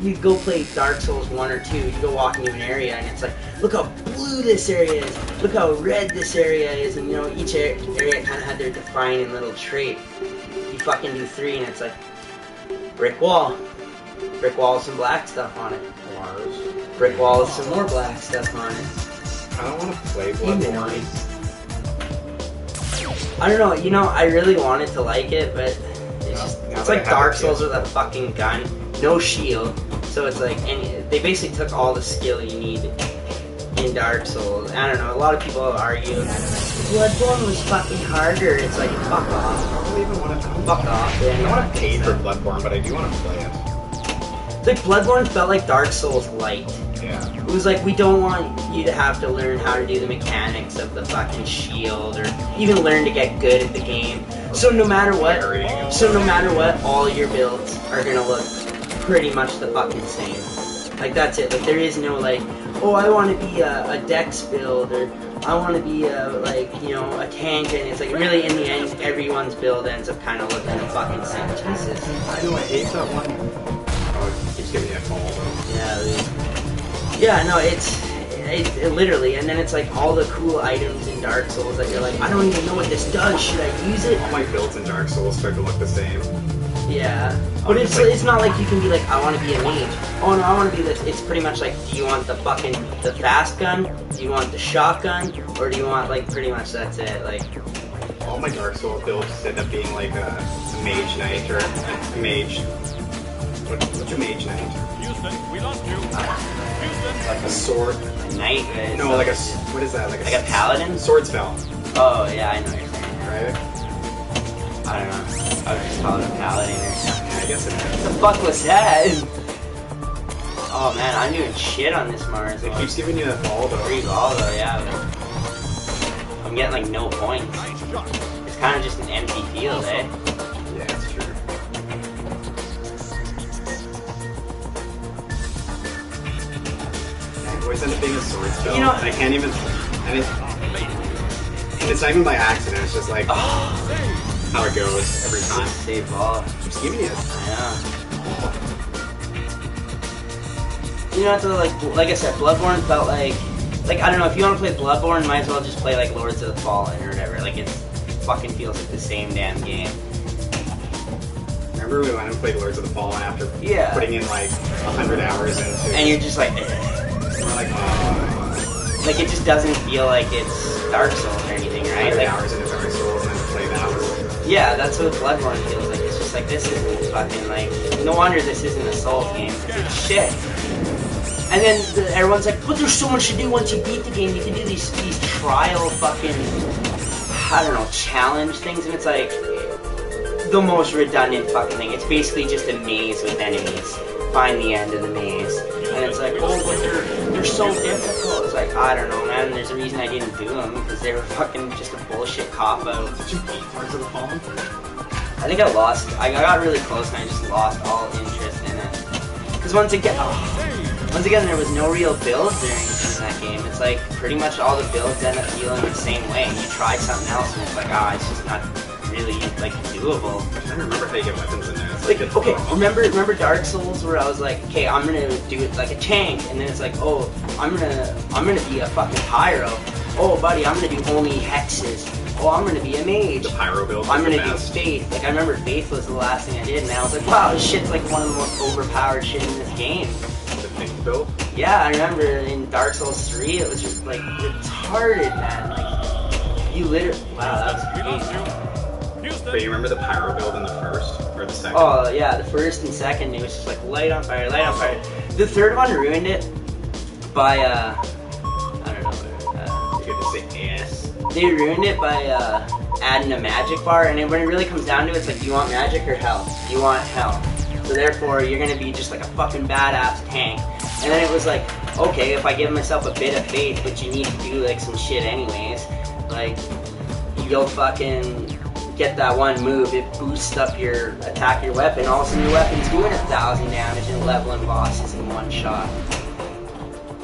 you go play Dark Souls 1 or 2, you go walk into an area, and it's like, look how blue this area is, look how red this area is, and you know, each area kind of had their defining little trait. You fucking do 3, and it's like, brick wall. Brick wall with some black stuff on it.
Mars.
Brick wall with some more black stuff on it.
I don't want to play Bloodborne.
I don't know, you know, I really wanted to like it, but it's just, it's like Dark Souls with a fucking gun, no shield, so it's like, and they basically took all the skill you need in Dark Souls. I don't know, a lot of people argue, Bloodborne was fucking harder, it's like, fuck off.
I don't even want to.
Fuck off,
I don't
man.
want to pay for Bloodborne, but I do want to play it.
It's like, Bloodborne felt like Dark Souls light.
Yeah.
It was like, we don't want you to have to learn how to do the mechanics of the fucking shield, or even learn to get good at the game. So no matter what, all your builds are gonna look pretty much the fucking same. Like, that's it. Like, there is no like, oh, I want to be a dex build, or I want to be like, you know, a tank, and it's like, really, in the end, everyone's build ends up kind of looking the fucking same. Jesus.
I know, I hate that one. Oh, it keeps giving me a call though.
Yeah, yeah, no, it's literally, and then it's like all the cool items in Dark Souls that you're like, I don't even know what this does, should I use it?
All my builds in Dark Souls start to look the same.
Yeah, but it's not like you can be like, I want to be a mage. Oh no, I want to be this. It's pretty much like, do you want the fast gun? Do you want the shotgun? Or do you want, like, pretty much that's it, like...
All my Dark Souls builds end up being like a mage knight, or a mage... What's a mage knight?
Houston, we lost you.
Like a sword...
A knight?
No, like a... What is that? Like
a paladin?
Sword spell.
Oh, yeah, I know what you're saying.
Right?
I don't know. I would just call it a paladin or something.
Yeah, I guess it is.
What the fuck was that? Oh man, I'm doing shit on this Mars.
It keeps giving you that ball though.
Free ball though, yeah. But I'm getting like no points. It's kind of just an empty field, eh?
Yeah, it's true. I always end up being a sword spell.
You know-
and I can't even... And it's not even by accident, it's just like how it goes every time.
Save ball.
Just giving you this.
Yeah. You know, it's like I said, Bloodborne felt like I don't know, if you want to play Bloodborne, might as well just play like Lords of the Fallen or whatever. Like, it fucking feels like the same damn game.
Remember we went and played Lords of the Fallen after
Yeah.
putting in like 100 hours into
And you're just like,
we're like,
like it just doesn't feel like it's Dark Souls or anything, right?
100
Like,
hours into Dark Souls and then play that.
yeah, that's what Bloodborne feels like. It's just like, this isn't fucking like, no wonder this isn't a Souls game, 'cause it's shit. And then everyone's like, but there's so much to do once you beat the game. You can do these trial fucking, I don't know, challenge things, and it's like the most redundant fucking thing. It's basically just a maze with enemies. Find the end of the maze. And it's like, oh, but they're so difficult. It's like, I don't know, man. There's a reason I didn't do them, because they were fucking just a bullshit cop-out.
Did you beat Lords of the Fallen?
I think I got really close and I just lost all interest in it. Because once again, there was no real builds or anything in that game. It's like, pretty much all the builds end up feeling the same way. You try something else and it's like, it's just not really, like, doable.
I don't remember how you get weapons in there. It's
like okay, remember Dark Souls where I was like, okay, I'm gonna do it like a tank, and then it's like, oh, I'm gonna be a fucking pyro. Oh, buddy, I'm gonna do only hexes. Oh, I'm gonna be a mage.
The pyro build.
I'm gonna do Faith. Like, I remember Faith was the last thing I did, and I was like, wow, this shit's like one of the most overpowered shit in this game.
The Faith build?
Yeah, I remember in Dark Souls 3, it was just like retarded, man. Like, you literally, wow, that was crazy.
But you remember the pyro build in the first or the second?
Oh yeah, the first and second, it was just like light on fire, light on fire. The third one ruined it by I don't know.
You're gonna say yes.
They ruined it by adding a magic bar, and when it really comes down to it, it's like, do you want magic or health? You want health. So therefore, you're gonna be just like a fucking badass tank. And then it was like, okay, if I give myself a bit of faith, but you need to do like some shit anyways, like you'll fucking get that one move, it boosts up your attack, your weapon, all of a sudden your weapon's doing 1,000 damage and leveling bosses in one shot.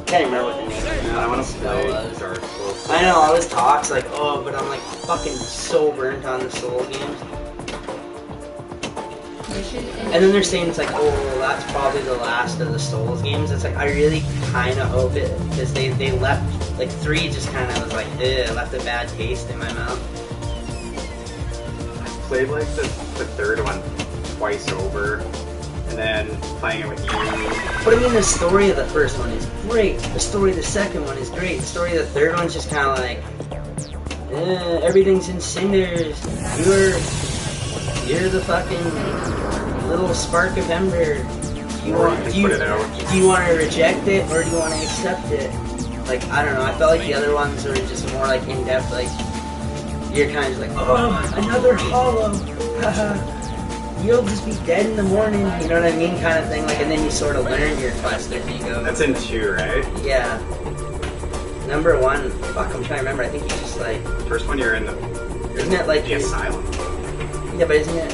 Can't remember what the name of
I want to play
was.
Dark Souls.
I know, I was talks like, oh, but I'm like fucking so burnt on the Soul games. And then they're saying it's like, oh, that's probably the last of the Souls games. It's like, I really kind of hope it, because they left, like 3 just kind of was like, left a bad taste in my mouth.
Played like the third one twice over, and then playing it with you.
But I mean, the story of the first one is great. The story of the second one is great. The story of the third one's just kind of like, everything's in cinders. You're the fucking little spark of ember. Do you want to reject it or do you want to accept it? Like, I don't know. I felt like the other ones were just more like in depth, like. You're kind of just like, oh, another hollow. You'll just be dead in the morning. You know what I mean? Kind of thing. Like, and then you sort of learn your quest as you go.
That's in 2, right?
Yeah. Number 1. Fuck, I'm trying to remember. I think you just like.
The first one you're in the.
Isn't it like
the asylum?
Yeah, but isn't it?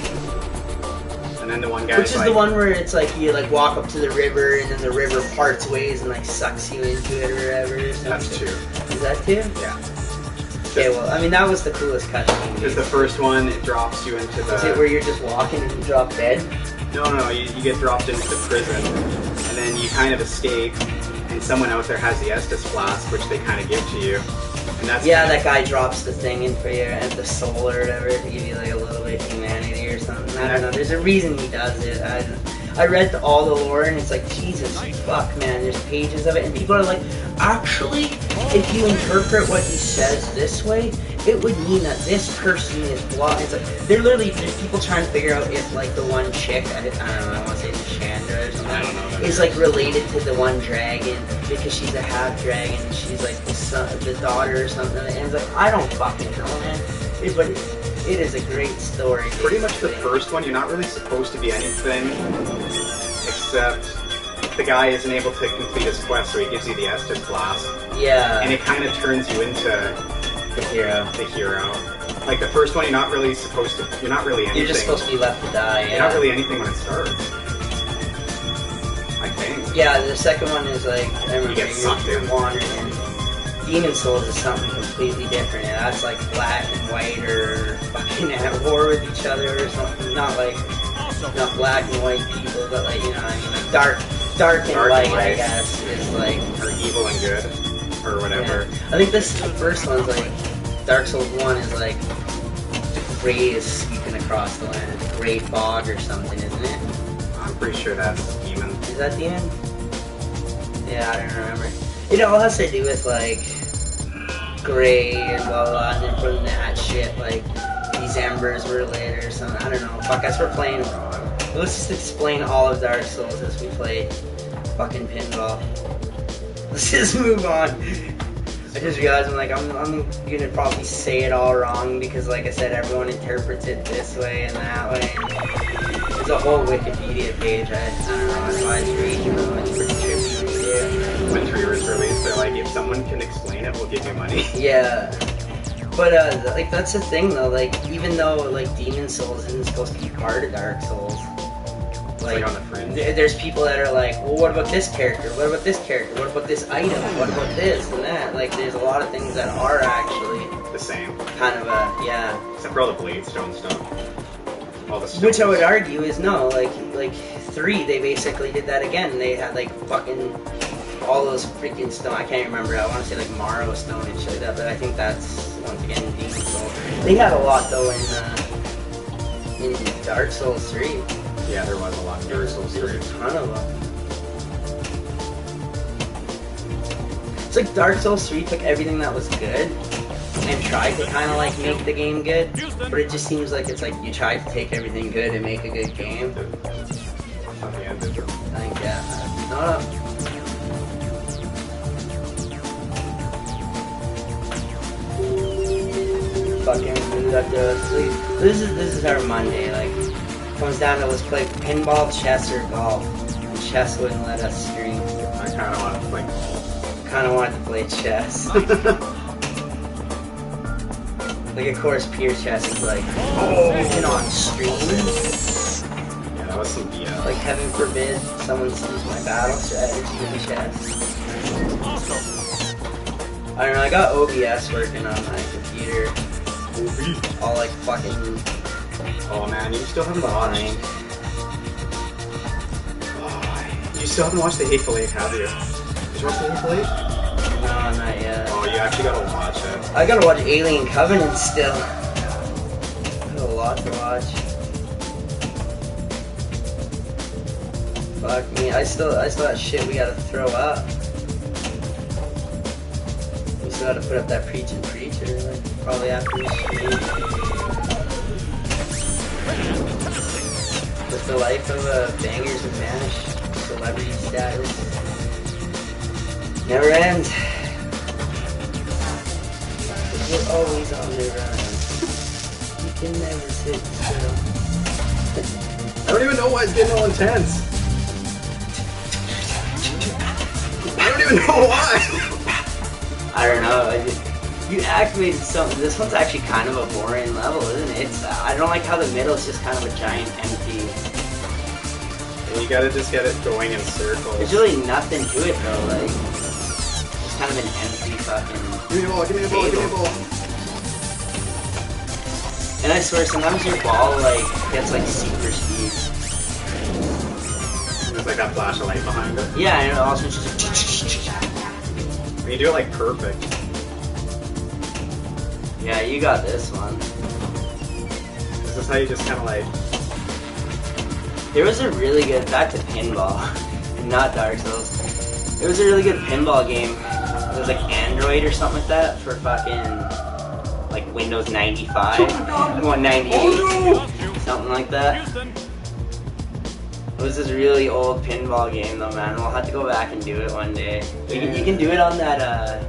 And then the one guy.
Which is like, the one where it's like you like walk up to the river and then the river parts ways and like sucks you into it or whatever.
That's 2.
Is that 2?
Yeah.
Okay, well, I mean, that was the coolest cutscene.
Because the first one, it drops you into the...
Is it where you're just walking and you drop dead?
No, you get dropped into the prison, and then you kind of escape, and someone out there has the Estus Flask, which they kind of give to you. And that's
that guy drops the thing in for you, and the soul or whatever, to give you like a little bit of humanity or something. I don't know, there's a reason he does it. I read all the lore, and it's like, Jesus, fuck, man, there's pages of it, and people are like, actually, if you interpret what he says this way, it would mean that this person is blocked. It's like, there's people trying to figure out if, like, the one chick, I don't know, I want to say it's Chandra or something, is, like, related to the one dragon, because she's a half-dragon, and she's, like, the daughter or something, and it's like, I don't fucking know, man. But it is a great story.
Pretty much the first one, you're not really supposed to be anything, except the guy isn't able to complete his quest, so he gives you the Estus Flask.
Yeah.
And it kind of turns you into
the hero.
Like the first one, you're not really supposed to. You're not really anything.
You're just supposed to be left to die. Yeah.
You're not really anything when it starts. I think.
Yeah, the second one is like, I remember
you get sucked in.
Wandering in. Demon Souls is something completely different. Yeah, that's like black and white or fucking at war with each other or something. Not black and white people, but like, you know what I mean? Like dark and light, I guess, is like...
Or evil and good, or whatever.
Yeah. I think the first one's like, Dark Souls 1 is like, the gray is sweeping across the land. It's gray fog or something, isn't it?
I'm pretty sure that's Demon.
Is that Demon? Yeah, I don't remember. It all has to do with like, gray and blah blah blah, and then from that shit, like, these embers were lit or something. I don't know. Fuck, I guess we're playing wrong. Let's just explain all of Dark Souls as we play fucking pinball. Let's just move on. I just realized I'm gonna probably say it all wrong because, like I said, everyone interprets it this way and that way. And there's a whole Wikipedia page. I don't know. That's why it's reading them. It's pretty trippy.
When 3 was released, they're like, if someone can explain it, we'll give you money.
Yeah. But like that's the thing though. Like even though like Demon Souls isn't supposed to be part of Dark Souls,
like on the fringe.
There's people that are like, well, what about this character? What about this character? What about this item? What about this and that? Like there's a lot of things that are actually
the same.
Kind of a yeah.
Except for all the Bladestone stuff. All the
Which I would argue is no. Like 3, they basically did that again. They had like fucking all those freaking stone. I can't remember. I want to say like Morrow stone and shit like that. But I think that's once again Demon Souls. They had a lot though in Dark Souls 3.
Yeah, there was a lot in Dark Souls 3.
There's a ton of them. It's like Dark Souls 3 took everything that was good and tried to kind of like make the game good, but it just seems like it's like you tried to take everything good and make a good game. I think yeah. No. Fucking we got to sleep. This is our Monday. Like comes down to let's play pinball, chess, or golf. And chess wouldn't let us stream.
I kind of wanted to play golf.
Kind of wanted to play chess. Like of course, pure chess is like freaking on stream.
Yeah, that was some BS.
Like heaven forbid someone sees my battle strategy in chess. I don't know. I got OBS working on my computer. All like fucking.
Oh man, you still haven't watched. You still haven't watched The Hateful Eight, have you? Did you watch The Hateful Eight?
No, not yet.
Oh, you actually gotta watch it.
I gotta watch Alien Covenant still. I got a lot to watch. Fuck me, I still got shit we gotta throw up. We still gotta put up that Preaching Preacher, like, probably after this stream. With the life of a Bangerz and Mash celebrity status. Never ends. We're always on the run. You can never sit still.
I don't even know why it's getting all intense. I don't even know why.
I don't know. You activated something. This one's actually kind of a boring level, isn't it? I don't like how the middle is just kind of a giant empty.
And you gotta just get it going in circles.
There's really nothing to it though. Like, it's kind of an empty fucking.
Give me the ball. Give me the ball. Give me the ball.
And I swear, sometimes your ball like gets like super speed.
There's like that flash of light behind it.
Yeah, and it also just.
And you do it like perfect.
Yeah, you got this one.
This is how you just kind of like.
There was a really good, back to pinball, not Dark Souls. There was a really good pinball game. It was like Android or something like that for fucking like Windows 95, 198, something like that. It was this really old pinball game though, man. We'll have to go back and do it one day. You can do it on that,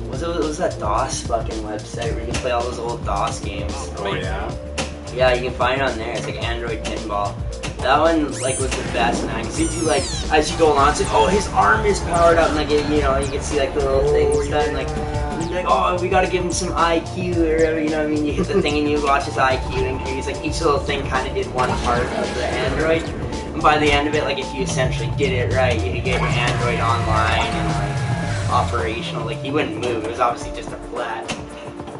what was that DOS fucking website where you can play all those old DOS games?
Oh yeah?
Yeah, you can find it on there. It's like Android Pinball. That one like was the best, man. Cause you like as you go along, it's like, oh, his arm is powered up, and like you know, you can see like the little things done, and like you're like, oh, we gotta give him some IQ or whatever, you know what I mean? You hit the thing and you watch his IQ increase. Like each little thing kind of did one part of the Android, and by the end of it, like if you essentially did it right, you could get your Android online and like operational. Like he wouldn't move. It was obviously just a flat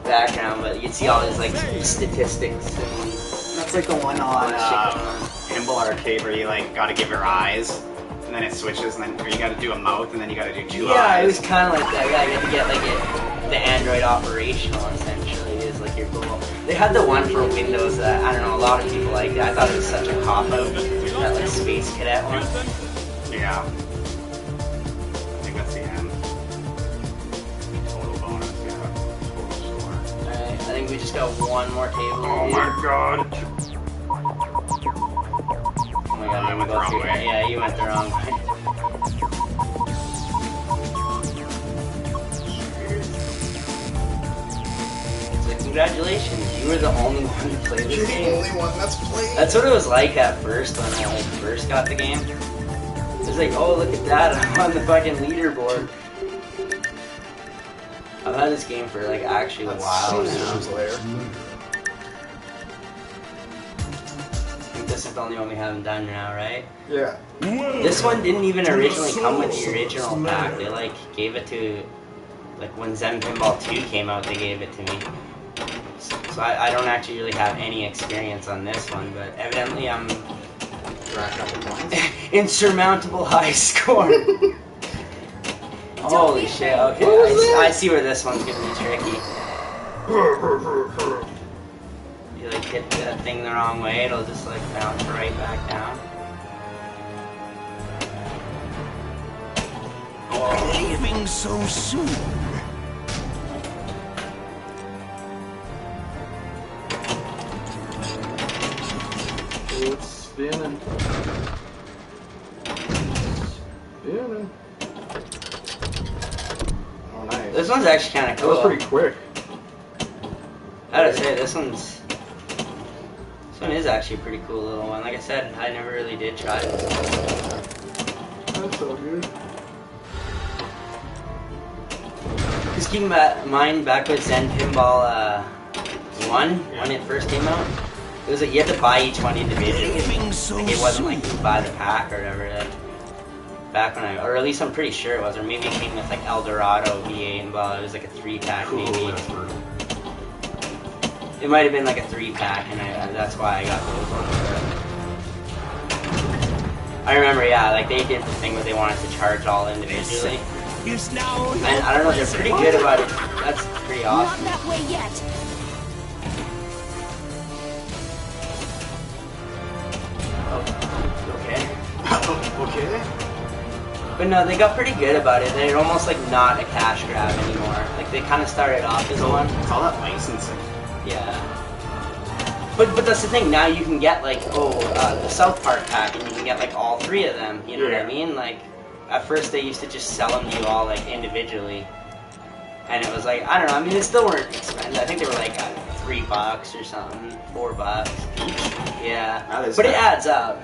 background, but you'd see all his like statistics. And
that's like the one on Pinball Arcade where you like gotta give your eyes, and then it switches, and then or you gotta do a mouth, and then you gotta do two eyes.
Yeah, it was kind of like that. Yeah, you had to get like the Android operational essentially is like your goal. They had the one for Windows that I don't know. A lot of people liked it. I thought it was such a cop out. That like Space Cadet one.
Yeah. I think that's the end. Total bonus. Yeah. Total score.
Alright, I think we just got one more table.
Oh my god.
Oh my god,
I went the wrong way.
Yeah, you went the wrong way. So congratulations, you were the only one to play this game.
You're the only one that's playing.
That's what it was like at first when I like first got the game. It was like, oh look at that, I'm on the fucking leaderboard. I've had this game for like actually a while now.
Slayer.
I think this is the only one we haven't done now, right?
Yeah.
This one didn't even originally come with the original pack. They like gave it to, like when Zen Pinball 2 came out, they gave it to me. So I don't actually really have any experience on this one, but evidently I'm
Rack up the points.
insurmountable high score. Holy shit, okay, I see where this one's gonna be tricky. You like hit that thing the wrong way, it'll just like bounce right back down.
Leaving so soon.
It's spinning. Spinning.
Oh, nice.
This one's actually kind of
That
cool.
was pretty quick.
I gotta say, this one is actually a pretty cool little one. Like I said, I never really did try this one.
That's all good.
Just keep in mind, back with Zen Pinball 1, when it first came out, it was like you had to buy each one individually. Like it wasn't like you buy the pack or whatever. Like back when or at least I'm pretty sure it was, or maybe it came with like Eldorado, VA, and blah. It was like a 3-pack maybe. It might have been like a 3-pack, and that's why I got those ones. I remember, yeah, like they did the thing where they wanted to charge all individually.
Is now
And I don't know, they're pretty good about it. That's pretty awesome.
Not that way yet.
Oh, okay.
Okay.
But no, they got pretty good about it. They're almost like not a cash grab anymore. Like they kind of started off as one.
It's all that licensing.
Yeah. But that's the thing. Now you can get like the South Park pack, and you can get like all 3 of them. You know what I mean? Like at first they used to just sell them to you all like individually, and it was like I don't know. I mean, they still weren't expensive. I think they were like $3 or something, $4 each. Yeah. But it adds up.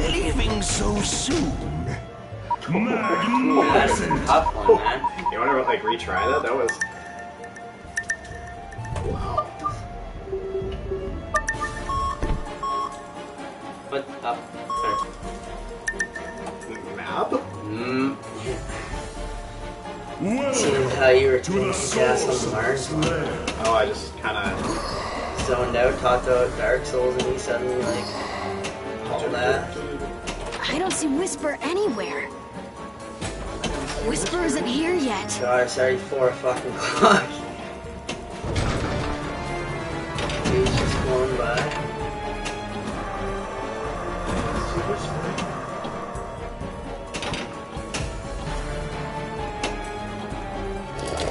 leaving so soon.
That's a tough one, man.
You want to like retry that? That was. Wow.
But up.
Map?
Seeing how you were taking gas on the Mars one.
Oh, I just kind of.
Zoned out, talked about Dark Souls, and he suddenly like all that.
I don't see Whisper anywhere. Whisper isn't here yet.
God, it's already 4 fucking o'clock. He's just going by.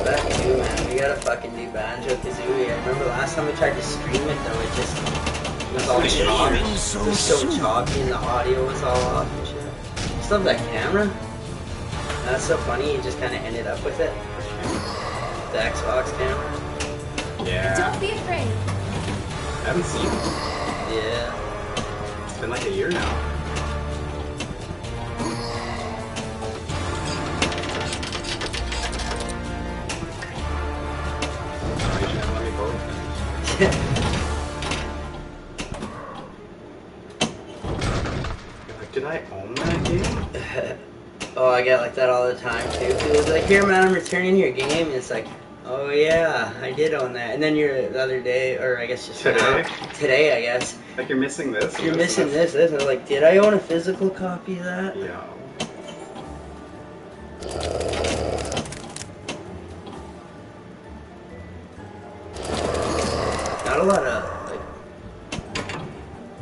Back to you, man. We gotta fucking do Banjo Kazooie. I remember last time we tried to stream it though, it was all choppy. It was so choppy and the audio was all off and shit. Just love that camera. That's so funny, you just kind of ended up with it. The Xbox camera.
Yeah.
Don't be afraid.
I haven't seen it.
Yeah.
It's been like a year now. Sorry, you should let me both. You're like, did I own that game?
Oh, I get like that all the time too. People's like, here man, I'm returning your game. And it's like, oh yeah, I did own that. And then the other day, or I guess just
Today?
Today, I guess.
Like you're missing this.
You're missing this. And I'm like, did I own a physical copy of that?
Yeah.
Not a lot of like,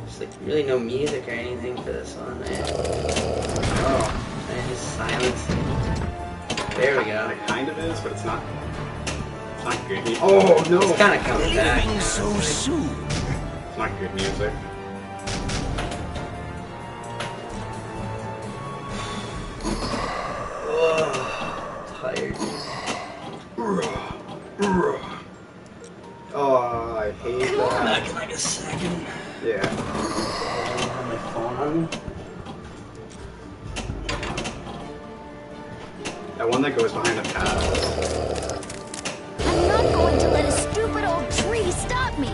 just like really no music or anything for this one, man. Oh, man, just silence. There we go.
It kind of is, but it's not. It's not good music. Oh no!
It's kind of coming back.
Leaving so soon.
It's not good music.
Oh, tired.
Oh, I hate that.
Back in like a second.
Yeah.
I don't have my phone on me.
That one that goes behind the paddles.
not going to let a stupid old tree stop me.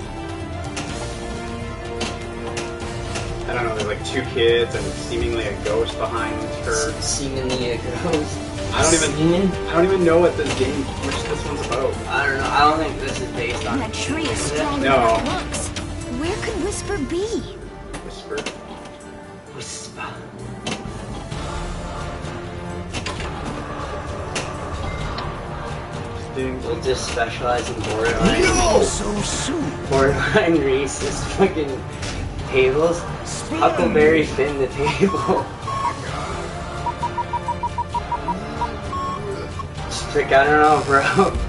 I don't know, there's like two kids and seemingly a ghost behind her.
Seemingly a ghost.
I don't even know what this one's about.
I don't know. I don't think this is based on.
That tree is stronger
No.
than it looks. Where could Whisper be?
Whisper.
Whisper. We'll just specialize in borderline.
Leaving so soon.
Borderline Reese's fucking tables. Huckleberry Finn the table. Trick, I don't know, bro.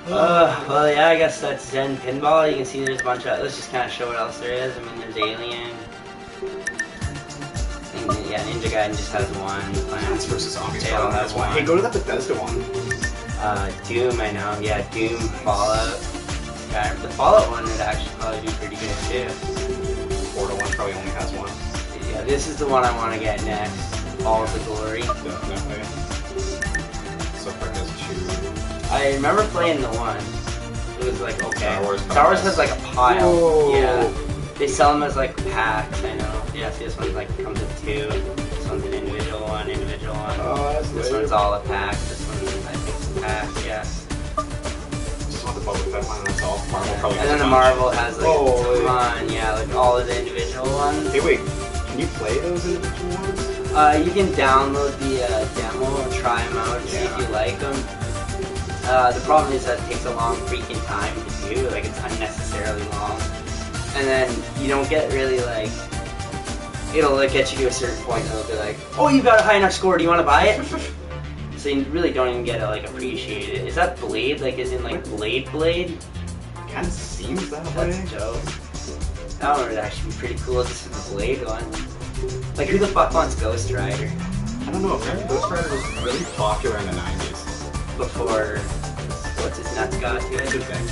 Well, yeah, I guess that's Zen Pinball. You can see there's a bunch of. Let's just kind of show what else there is. I mean, there's Alien. And, yeah, Ninja Gaiden just has one.
Plants vs. Zombies
They all
probably
have
has one.
one.
Hey, go to the Bethesda one.
Doom, I know. Yeah, Doom, Fallout. Yeah, the Fallout one would actually probably be pretty good too.
Portal one probably only has one.
Yeah, this is the one I want to get next. All of the Glory.
Definitely. So far, there's two.
I remember playing the one. It was like, okay.
Star Wars
has like a pile.
Whoa.
Yeah. They sell them as like packs, I know. Yeah, see, this one like comes with two. This one's an individual one.
Oh, that's
This
lit.
one's all a pack. This one's, I think, it's a pack, yeah.
Just want the Boba Fett one, that's all. Marvel probably has
And then
a
the
bunch.
Marvel has like
Oh,
a ton, yeah, like all of the individual ones.
Hey, wait. Can you play those individual ones?
You can download the demo and try them out, see if you like them. The problem is that it takes a long freaking time to do, like it's unnecessarily long. And then you don't get really like, it'll like get you to a certain point and it'll be like, oh, you got a high enough score, do you want to buy it? So you really don't even get to like appreciate it. Is that Blade, like is in like Blade?
Kind of seems that way.
That's dope. That one would actually be pretty cool, just the Blade one. Like who the fuck wants Ghost Rider?
I don't know, apparently Ghost Rider was really popular in the 90s.
Before, what's his nuts got to it?
Good thing.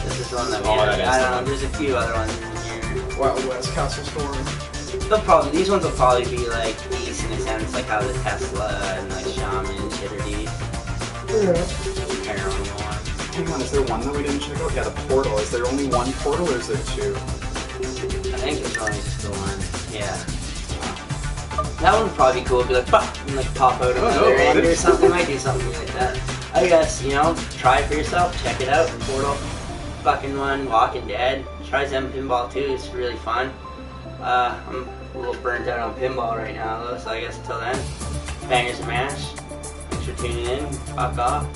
This is the one that we
Oh,
had.
that is
I
the
don't know,
one.
there's a few other ones in here.
Wild West Castle Storm.
These ones will probably be like these in a sense, like how the Tesla and like Shaman shit are these. Heroin one.
Hang on, is there one that we didn't check out? Yeah, the Portal. Is there only one Portal or is there two?
I think it's only just the one. Yeah. That one would probably be cool. It'd be like, pop, and like pop out another end or something. Might do something like that. I guess, you know, try it for yourself. Check it out. Portal, fucking one. Walking Dead. Try Zen Pinball too. It's really fun. I'm a little burnt out on pinball right now though, so I guess until then, Bangerz and Mash. Thanks for tuning in. Fuck off.